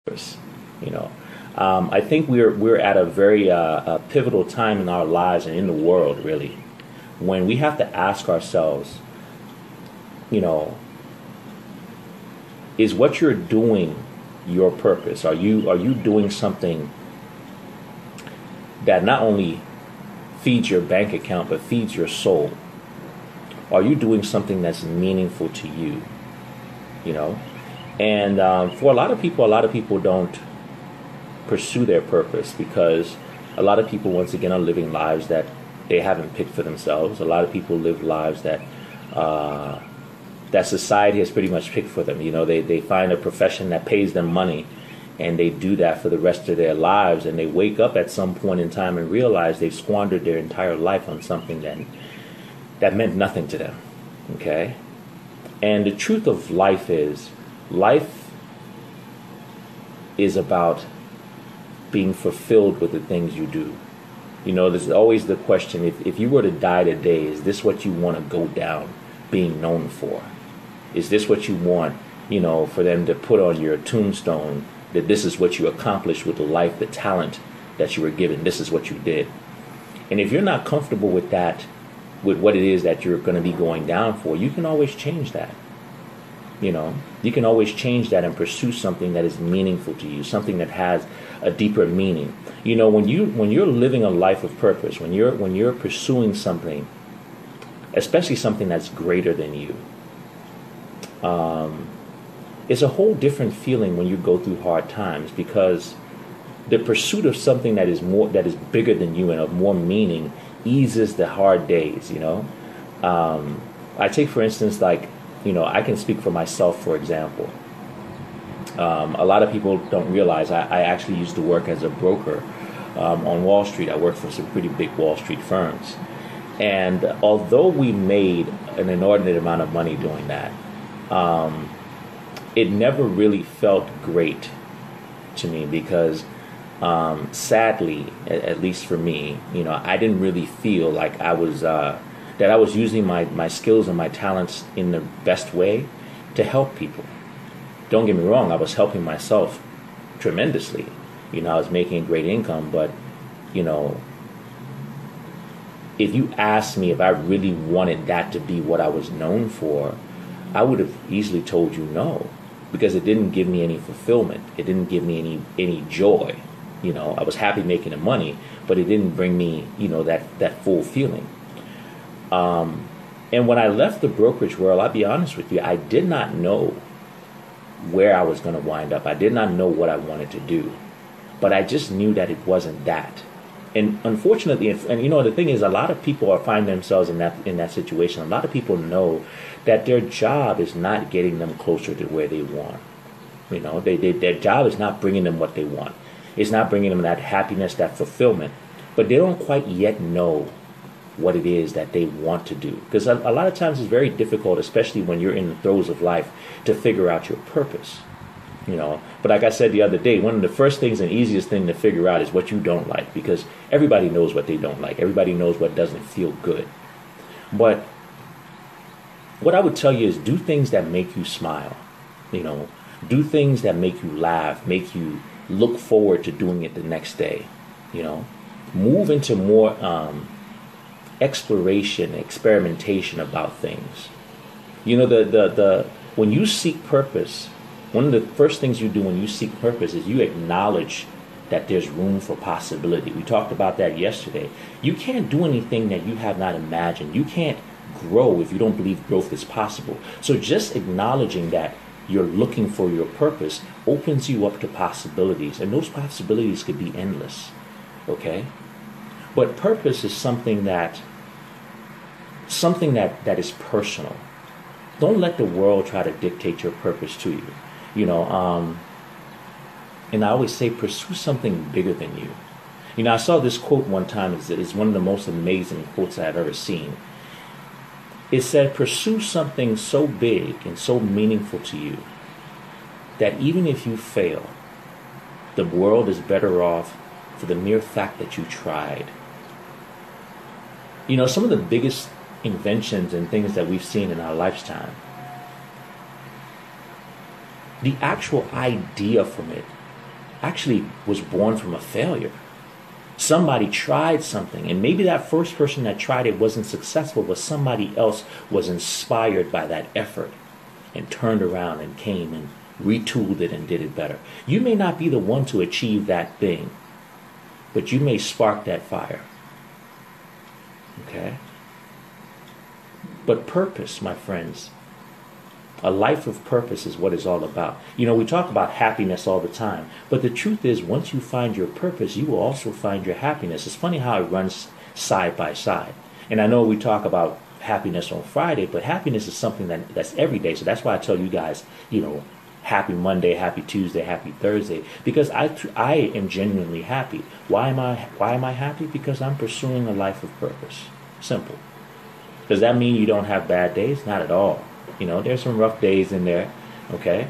purpose. You know, I think we're at a very pivotal time in our lives and in the world, really, when we have to ask ourselves, you know, is what you're doing your purpose? Are you doing something that not only feeds your bank account but feeds your soul? Are you doing something that's meaningful to you? You know, and for a lot of people don't pursue their purpose because a lot of people, once again, are living lives that they haven't picked for themselves. A lot of people live lives that that society has pretty much picked for them. You know, they find a profession that pays them money, and they do that for the rest of their lives, and they wake up at some point in time and realize they've squandered their entire life on something that meant nothing to them. Okay? And the truth of life is about being fulfilled with the things you do. You know, there's always the question, if you were to die today, is this what you want to go down being known for? Is this what you want, you know, for them to put on your tombstone, that this is what you accomplished with the life, the talent that you were given, this is what you did? And if you're not comfortable with that, with what it is that you're going to be going down for, you can always change that. You know, you can always change that and pursue something that is meaningful to you, something that has a deeper meaning. You know, when you're living a life of purpose, when you're pursuing something, especially something that's greater than you, it's a whole different feeling when you go through hard times, because the pursuit of something that is bigger than you and of more meaning eases the hard days. You know, I take, for instance, like, you know, I can speak for myself, for example. A lot of people don't realize I actually used to work as a broker on Wall Street. I worked for some pretty big Wall Street firms. And although we made an inordinate amount of money doing that, it never really felt great to me because, sadly, at least for me, you know, I didn't really feel like I was that I was using my skills and my talents in the best way to help people. Don't get me wrong, I was helping myself tremendously. You know, I was making a great income, but, you know, if you asked me if I really wanted that to be what I was known for, I would have easily told you no, because it didn't give me any fulfillment. It didn't give me any joy. You know, I was happy making the money, but it didn't bring me, you know, that full feeling. And when I left the brokerage world, I'll be honest with you, I did not know where I was going to wind up. I did not know what I wanted to do, but I just knew that it wasn't that. And unfortunately, and you know, the thing is, a lot of people find themselves in that situation. A lot of people know that their job is not getting them closer to where they want. You know, their job is not bringing them what they want. It's not bringing them that happiness, that fulfillment, but they don't quite yet know what it is that they want to do. Because a lot of times it's very difficult, especially when you're in the throes of life, to figure out your purpose. You know, but like I said the other day, one of the first things and easiest thing to figure out is what you don't like, because everybody knows what they don't like. Everybody knows what doesn't feel good. But what I would tell you is do things that make you smile. You know, do things that make you laugh, make you look forward to doing it the next day. You know, move into more exploration, experimentation about things. You know, the when you seek purpose, one of the first things you do when you seek purpose is you acknowledge that there's room for possibility. We talked about that yesterday. You can't do anything that you have not imagined. You can't grow if you don't believe growth is possible. So just acknowledging that you're looking for your purpose opens you up to possibilities, and those possibilities could be endless. Okay? But purpose is something that is personal. Don't let the world try to dictate your purpose to you. You know, and I always say, pursue something bigger than you. You know, I saw this quote one time. It's one of the most amazing quotes I've ever seen. It said, pursue something so big and so meaningful to you that even if you fail, the world is better off for the mere fact that you tried. You know, some of the biggest inventions and things that we've seen in our lifetime, the actual idea from it actually was born from a failure. Somebody tried something, and maybe that first person that tried it wasn't successful, but somebody else was inspired by that effort and turned around and came and retooled it and did it better. You may not be the one to achieve that thing, but you may spark that fire. Okay? But purpose, my friends, a life of purpose is what it's all about. You know, we talk about happiness all the time, but the truth is, once you find your purpose, you will also find your happiness. It's funny how it runs side by side. And I know we talk about happiness on Friday, but happiness is something that's every day. So that's why I tell you guys, you know, happy Monday, happy Tuesday, happy Thursday, because I am genuinely happy. Why am I happy? Because I'm pursuing a life of purpose. Simple. Does that mean you don't have bad days? Not at all. You know, there's some rough days in there, okay?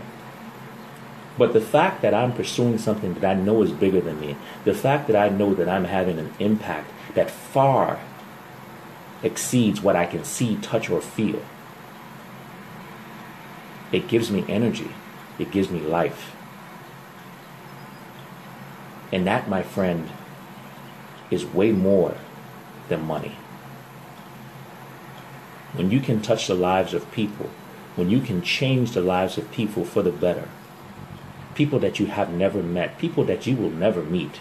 But the fact that I'm pursuing something that I know is bigger than me, the fact that I know that I'm having an impact that far exceeds what I can see, touch, or feel, it gives me energy. It gives me life. And that, my friend, is way more than money. When you can touch the lives of people, when you can change the lives of people for the better, people that you have never met, people that you will never meet,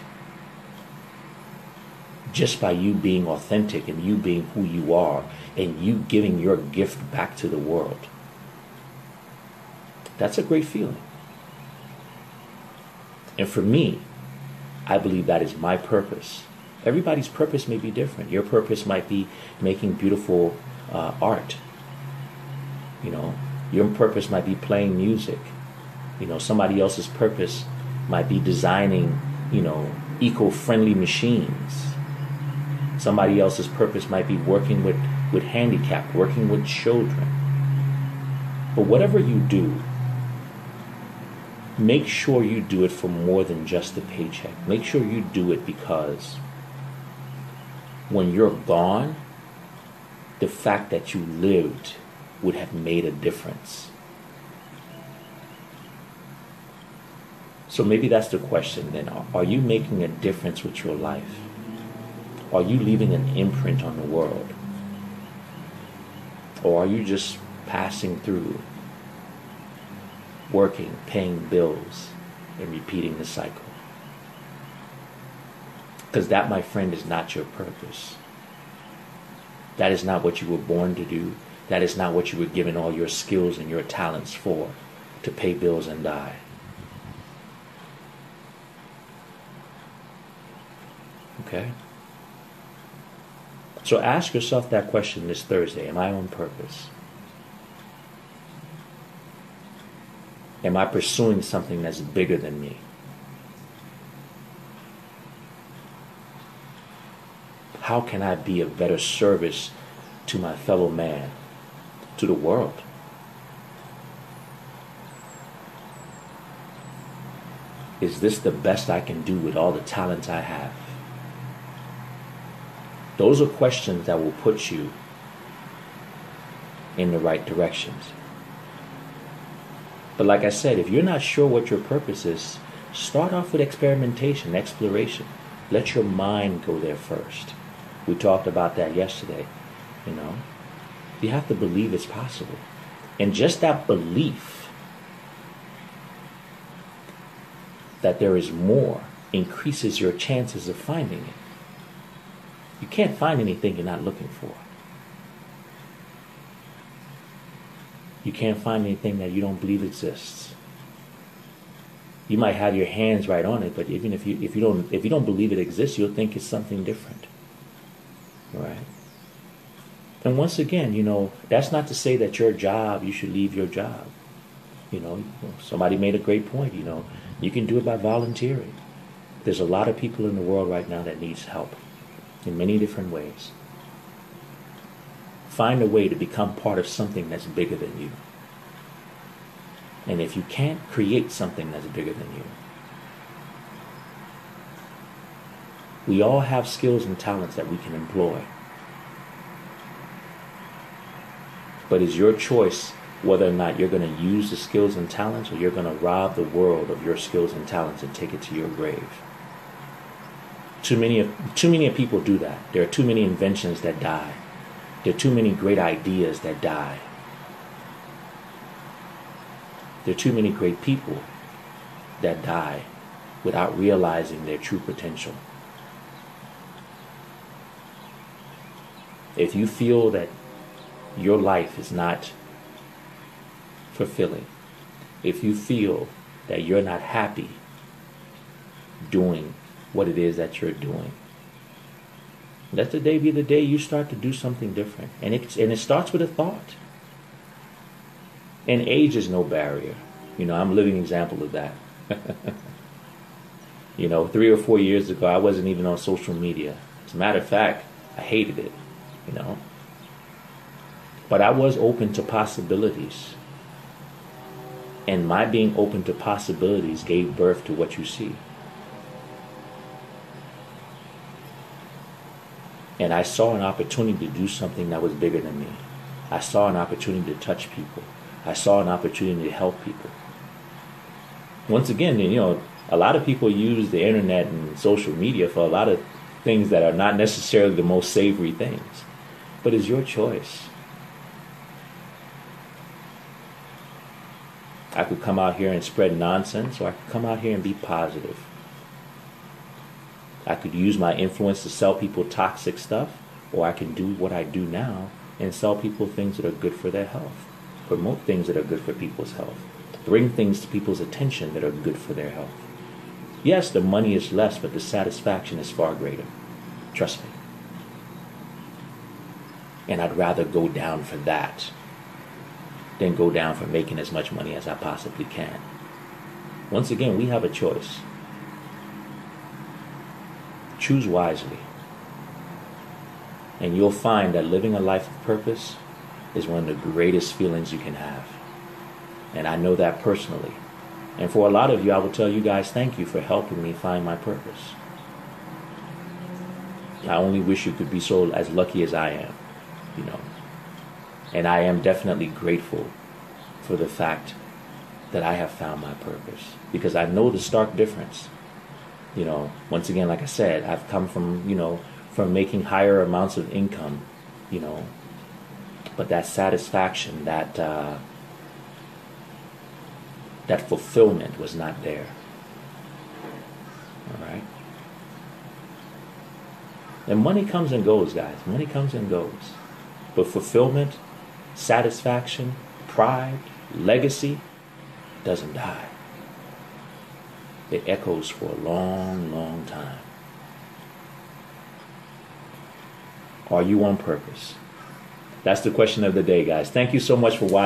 just by you being authentic and you being who you are and you giving your gift back to the world, that's a great feeling. And for me, I believe that is my purpose. Everybody's purpose may be different. Your purpose might be making beautiful art. You know, your purpose might be playing music. You know, somebody else's purpose might be designing, you know, eco-friendly machines. Somebody else's purpose might be working with handicapped, working with children. But whatever you do, make sure you do it for more than just a paycheck. Make sure you do it because when you're gone, the fact that you lived would have made a difference. So maybe that's the question then. Are you making a difference with your life? Are you leaving an imprint on the world? Or are you just passing through, working, paying bills, and repeating the cycle? Because that, my friend, is not your purpose. That is not what you were born to do. That is not what you were given all your skills and your talents for, to pay bills and die. Okay? So ask yourself that question this Thursday. Am I on purpose? Am I pursuing something that's bigger than me? How can I be of better service to my fellow man, to the world? Is this the best I can do with all the talents I have? Those are questions that will put you in the right directions. But like I said, if you're not sure what your purpose is, start off with experimentation, exploration. Let your mind go there first. We talked about that yesterday, you know. You have to believe it's possible. And just that belief that there is more increases your chances of finding it. You can't find anything you're not looking for. You can't find anything that you don't believe exists. You might have your hands right on it, but even if you don't believe it exists, you'll think it's something different. Right? And once again, you know, that's not to say that your job, you should leave your job. You know, somebody made a great point, you know. You can do it by volunteering. There's a lot of people in the world right now that needs help in many different ways. Find a way to become part of something that's bigger than you. And if you can't, create something that's bigger than you. We all have skills and talents that we can employ. But it's your choice whether or not you're going to use the skills and talents, or you're going to rob the world of your skills and talents and take it to your grave. Too many people do that. There are too many inventions that die. There are too many great ideas that die. There are too many great people that die without realizing their true potential. If you feel that your life is not fulfilling, if you feel that you're not happy doing what it is that you're doing, let the day be the day you start to do something different. And it starts with a thought. And age is no barrier. I'm a living example of that. 3 or 4 years ago, I wasn't even on social media. As a matter of fact, I hated it, But I was open to possibilities. And my being open to possibilities gave birth to what you see. And I saw an opportunity to do something that was bigger than me. I saw an opportunity to touch people. I saw an opportunity to help people. Once again, a lot of people use the internet and social media for a lot of things that are not necessarily the most savory things. But it's your choice. I could come out here and spread nonsense, or I could come out here and be positive. I could use my influence to sell people toxic stuff, or I can do what I do now and sell people things that are good for their health, promote things that are good for people's health, bring things to people's attention that are good for their health. Yes, the money is less, but the satisfaction is far greater. Trust me. And I'd rather go down for that than go down for making as much money as I possibly can. Once again, we have a choice. Choose wisely. And you'll find that living a life of purpose is one of the greatest feelings you can have. And I know that personally. And for a lot of you, I will tell you guys, thank you for helping me find my purpose. I only wish you could be so as lucky as I am, And I am definitely grateful for the fact that I have found my purpose, because I know the stark difference. Once again, like I said, I've come from making higher amounts of income, but that satisfaction, that fulfillment was not there. All right? And money comes and goes, guys. Money comes and goes. But fulfillment, satisfaction, pride, legacy doesn't die. It echoes for a long, long time. Are you on purpose? That's the question of the day, guys. Thank you so much for watching.